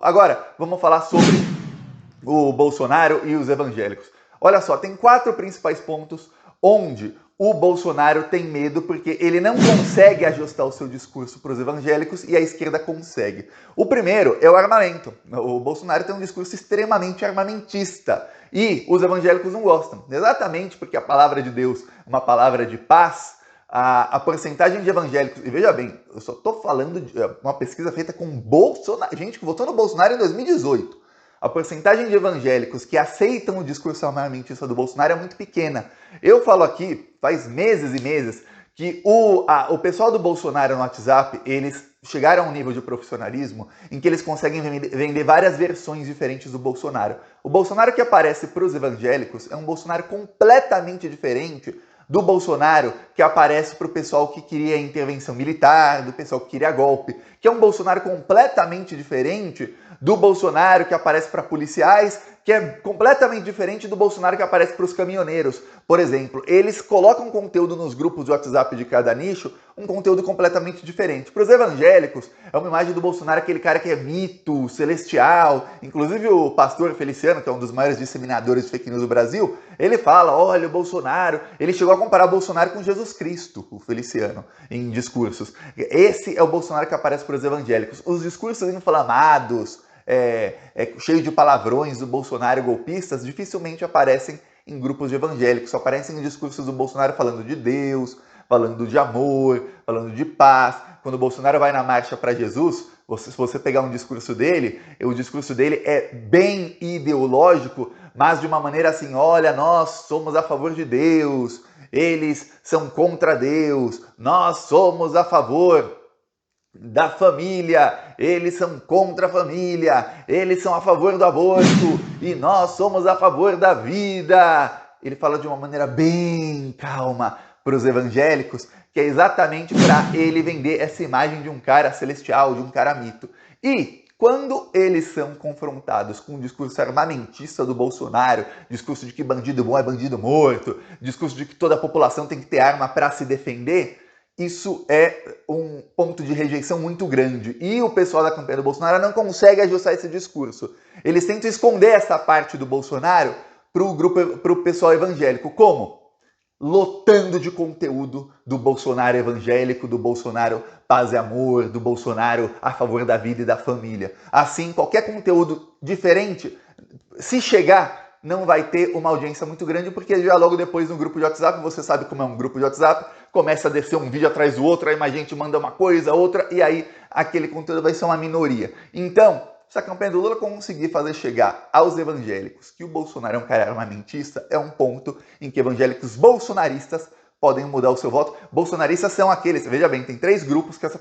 Agora, vamos falar sobre o Bolsonaro e os evangélicos. Olha só, tem 4 principais pontos onde o Bolsonaro tem medo porque ele não consegue ajustar o seu discurso para os evangélicos e a esquerda consegue. O primeiro é o armamento. O Bolsonaro tem um discurso extremamente armamentista e os evangélicos não gostam. Exatamente porque a palavra de Deus é uma palavra de paz. A porcentagem de evangélicos, e veja bem, eu só estou falando de uma pesquisa feita com Bolsonaro, gente que votou no Bolsonaro em 2018. A porcentagem de evangélicos que aceitam o discurso armamentista do Bolsonaro é muito pequena. Eu falo aqui, faz meses e meses, que o pessoal do Bolsonaro no WhatsApp, eles chegaram a um nível de profissionalismo em que eles conseguem vender várias versões diferentes do Bolsonaro. O Bolsonaro que aparece para os evangélicos é um Bolsonaro completamente diferente do Bolsonaro que aparece para o pessoal que queria intervenção militar, do pessoal que queria golpe, que é um Bolsonaro completamente diferente do Bolsonaro que aparece para policiais, que é completamente diferente do Bolsonaro que aparece para os caminhoneiros. Por exemplo, eles colocam conteúdo nos grupos de WhatsApp de cada nicho, um conteúdo completamente diferente. Para os evangélicos, é uma imagem do Bolsonaro, aquele cara que é mito, celestial. Inclusive o pastor Feliciano, que é um dos maiores disseminadores de fake news do Brasil, ele fala, olha, o Bolsonaro, ele chegou a comparar o Bolsonaro com Jesus Cristo, o Feliciano, em discursos. Esse é o Bolsonaro que aparece para os evangélicos. Os discursos inflamados, cheio de palavrões do Bolsonaro golpistas, dificilmente aparecem em grupos de evangélicos, só aparecem em discursos do Bolsonaro falando de Deus, falando de amor, falando de paz. Quando o Bolsonaro vai na marcha para Jesus, se você pegar um discurso dele, o discurso dele é bem ideológico, mas de uma maneira assim, olha, nós somos a favor de Deus, eles são contra Deus, nós somos a favor da família, eles são contra a família, eles são a favor do aborto e nós somos a favor da vida. Ele fala de uma maneira bem calma para os evangélicos, que é exatamente para ele vender essa imagem de um cara celestial, de um cara mito. E quando eles são confrontados com o discurso armamentista do Bolsonaro, discurso de que bandido bom é bandido morto, discurso de que toda a população tem que ter arma para se defender, isso é um ponto de rejeição muito grande. E o pessoal da campanha do Bolsonaro não consegue ajustar esse discurso. Eles tentam esconder essa parte do Bolsonaro para o pessoal evangélico. Como? Lotando de conteúdo do Bolsonaro evangélico, do Bolsonaro paz e amor, do Bolsonaro a favor da vida e da família. Assim, qualquer conteúdo diferente, se chegar, não vai ter uma audiência muito grande, porque já logo depois no grupo de WhatsApp, você sabe como é um grupo de WhatsApp, começa a descer um vídeo atrás do outro, aí mais gente manda uma coisa, outra, e aí aquele conteúdo vai ser uma minoria. Então, se a campanha do Lula conseguir fazer chegar aos evangélicos que o Bolsonaro é um cara armamentista, é um ponto em que evangélicos bolsonaristas podem mudar o seu voto. Bolsonaristas são aqueles, veja bem, tem 3 grupos que essa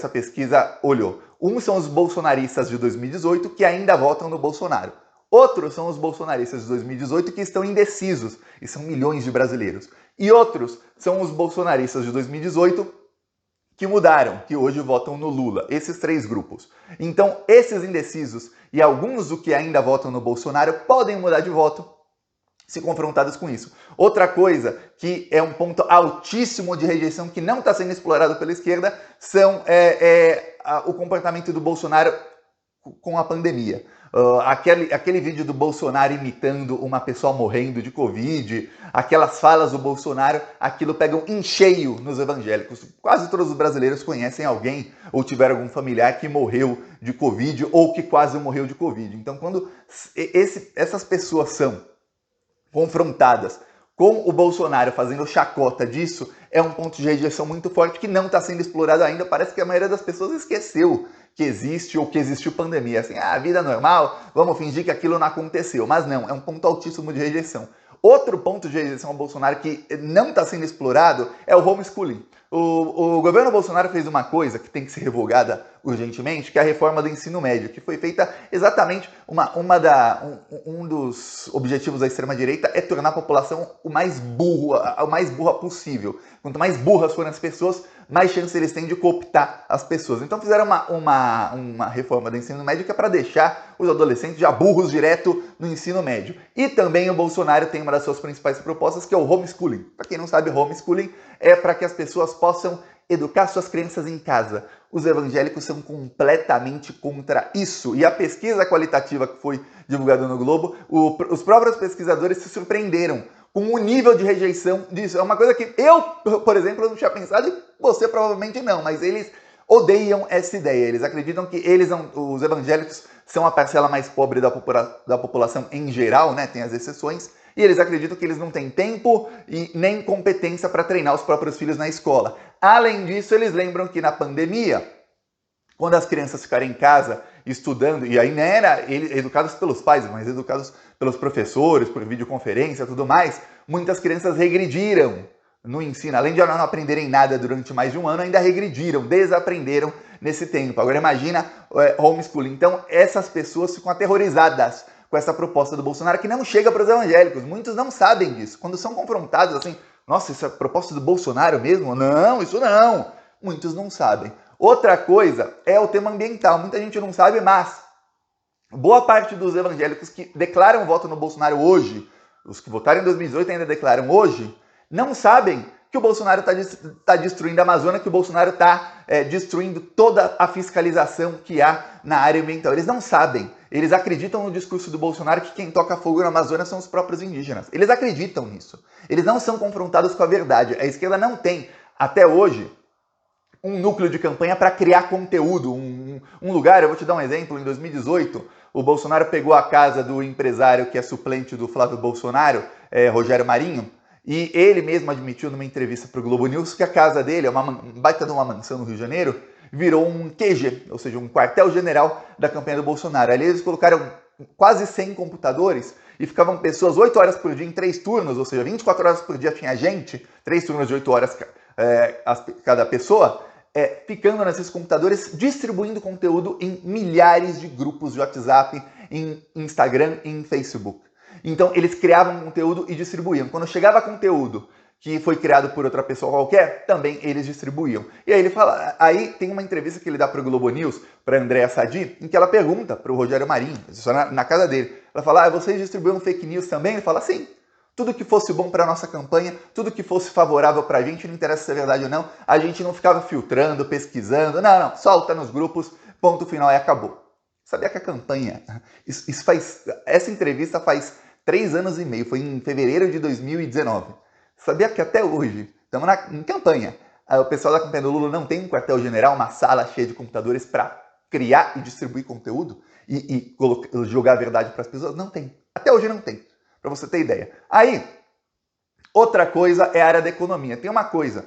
pesquisa olhou. Um são os bolsonaristas de 2018 que ainda votam no Bolsonaro. Outros são os bolsonaristas de 2018 que estão indecisos, e são milhões de brasileiros. E outros são os bolsonaristas de 2018 que mudaram, que hoje votam no Lula. Esses 3 grupos. Então, esses indecisos e alguns do que ainda votam no Bolsonaro podem mudar de voto se confrontados com isso. Outra coisa que é um ponto altíssimo de rejeição que não está sendo explorado pela esquerda são o comportamento do Bolsonaro com a pandemia. Aquele vídeo do Bolsonaro imitando uma pessoa morrendo de Covid, aquelas falas do Bolsonaro, aquilo pega em cheio nos evangélicos. Quase todos os brasileiros conhecem alguém ou tiveram algum familiar que morreu de Covid ou que quase morreu de Covid. Então, quando essas pessoas são confrontadas com o Bolsonaro fazendo chacota disso, é um ponto de rejeição muito forte que não está sendo explorado ainda. Parece que a maioria das pessoas esqueceu que existe ou que existiu pandemia. Assim, vida normal, vamos fingir que aquilo não aconteceu. Mas não, é um ponto altíssimo de rejeição. Outro ponto de rejeição ao Bolsonaro que não está sendo explorado é o homeschooling. O governo Bolsonaro fez uma coisa que tem que ser revogada urgentemente, que é a reforma do ensino médio, que foi feita exatamente, um dos objetivos da extrema-direita é tornar a população o mais burra possível. Quanto mais burras forem as pessoas, mais chance eles têm de cooptar as pessoas. Então fizeram uma reforma do ensino médio que é para deixar os adolescentes já burros direto no ensino médio. E também o Bolsonaro tem uma das suas principais propostas, que é o homeschooling. Para quem não sabe, homeschooling é para que as pessoas possam educar suas crianças em casa. Os evangélicos são completamente contra isso. E a pesquisa qualitativa que foi divulgada no Globo, os próprios pesquisadores se surpreenderam com o nível de rejeição disso. É uma coisa que eu, por exemplo, não tinha pensado e você provavelmente não, mas eles odeiam essa ideia. Eles acreditam que os evangélicos são a parcela mais pobre da população em geral, né? Tem as exceções. E eles acreditam que eles não têm tempo e nem competência para treinar os próprios filhos na escola. Além disso, eles lembram que na pandemia, quando as crianças ficaram em casa estudando, e aí não era educados pelos pais, mas educados pelos professores, por videoconferência e tudo mais, muitas crianças regrediram no ensino. Além de não aprenderem nada durante mais de um ano, ainda regrediram, desaprenderam nesse tempo. Agora imagina homeschooling. Então essas pessoas ficam aterrorizadas com essa proposta do Bolsonaro, que não chega para os evangélicos. Muitos não sabem disso. Quando são confrontados assim, nossa, isso é proposta do Bolsonaro mesmo? Não, isso não. Muitos não sabem. Outra coisa é o tema ambiental. Muita gente não sabe, mas boa parte dos evangélicos que declaram voto no Bolsonaro hoje, os que votaram em 2018 ainda declaram hoje, não sabem que o Bolsonaro está destruindo a Amazônia, que o Bolsonaro está destruindo toda a fiscalização que há na área ambiental. Eles não sabem. Eles acreditam no discurso do Bolsonaro que quem toca fogo na Amazônia são os próprios indígenas. Eles acreditam nisso. Eles não são confrontados com a verdade. A esquerda não tem, até hoje, um núcleo de campanha para criar conteúdo. Um lugar, eu vou te dar um exemplo, em 2018, o Bolsonaro pegou a casa do empresário que é suplente do Flávio Bolsonaro, Rogério Marinho, e ele mesmo admitiu numa entrevista para o Globo News que a casa dele, é uma baita de uma mansão no Rio de Janeiro, virou um QG, ou seja, um quartel-general da campanha do Bolsonaro. Ali eles colocaram quase 100 computadores e ficavam pessoas 8 horas por dia em 3 turnos, ou seja, 24 horas por dia tinha gente, 3 turnos de 8 horas cada pessoa, ficando nesses computadores, distribuindo conteúdo em milhares de grupos de WhatsApp, em Instagram e em Facebook. Então eles criavam conteúdo e distribuíam. Quando chegava conteúdo que foi criado por outra pessoa qualquer, também eles distribuíam. E aí ele fala, aí tem uma entrevista que ele dá para o Globo News, para a Andréa Sadi, em que ela pergunta para o Rogério Marinho, isso na casa dele, ela fala, vocês distribuíam fake news também? Ele fala, sim. Tudo que fosse bom para a nossa campanha, tudo que fosse favorável para a gente, não interessa se é verdade ou não, a gente não ficava filtrando, pesquisando, não, solta nos grupos, ponto final e acabou. Sabia que a campanha, essa entrevista faz 3 anos e meio, foi em fevereiro de 2019. Sabia que até hoje, estamos em campanha, o pessoal da campanha do Lula não tem um quartel-general, uma sala cheia de computadores para criar e distribuir conteúdo e jogar a verdade para as pessoas? Não tem. Até hoje não tem, para você ter ideia. Aí, outra coisa é a área da economia. Tem uma coisa,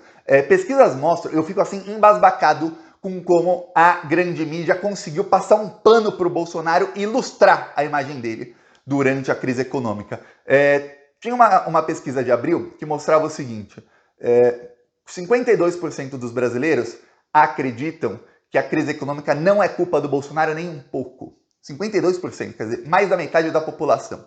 pesquisas mostram, eu fico assim embasbacado com como a grande mídia conseguiu passar um pano para o Bolsonaro e ilustrar a imagem dele durante a crise econômica. Tinha uma pesquisa de abril que mostrava o seguinte, 52% dos brasileiros acreditam que a crise econômica não é culpa do Bolsonaro nem um pouco. 52%, quer dizer, mais da metade da população.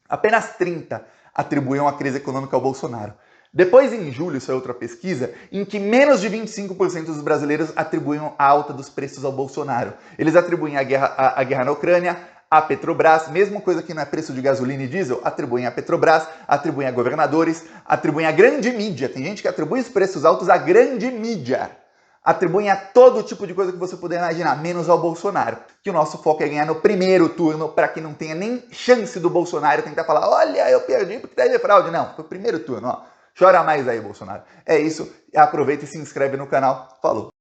Apenas 30% atribuíam a crise econômica ao Bolsonaro. Depois, em julho, saiu outra pesquisa em que menos de 25% dos brasileiros atribuíam a alta dos preços ao Bolsonaro. Eles atribuem a guerra na Ucrânia, a Petrobras, mesma coisa que não é preço de gasolina e diesel, atribuem a Petrobras, atribuem a governadores, atribuem a grande mídia. Tem gente que atribui os preços altos à grande mídia. Atribuem a todo tipo de coisa que você puder imaginar, menos ao Bolsonaro. Que o nosso foco é ganhar no primeiro turno, para que não tenha nem chance do Bolsonaro tentar falar, olha, eu perdi porque teve fraude. Não, foi o primeiro turno, ó. Chora mais aí, Bolsonaro. É isso, aproveita e se inscreve no canal. Falou!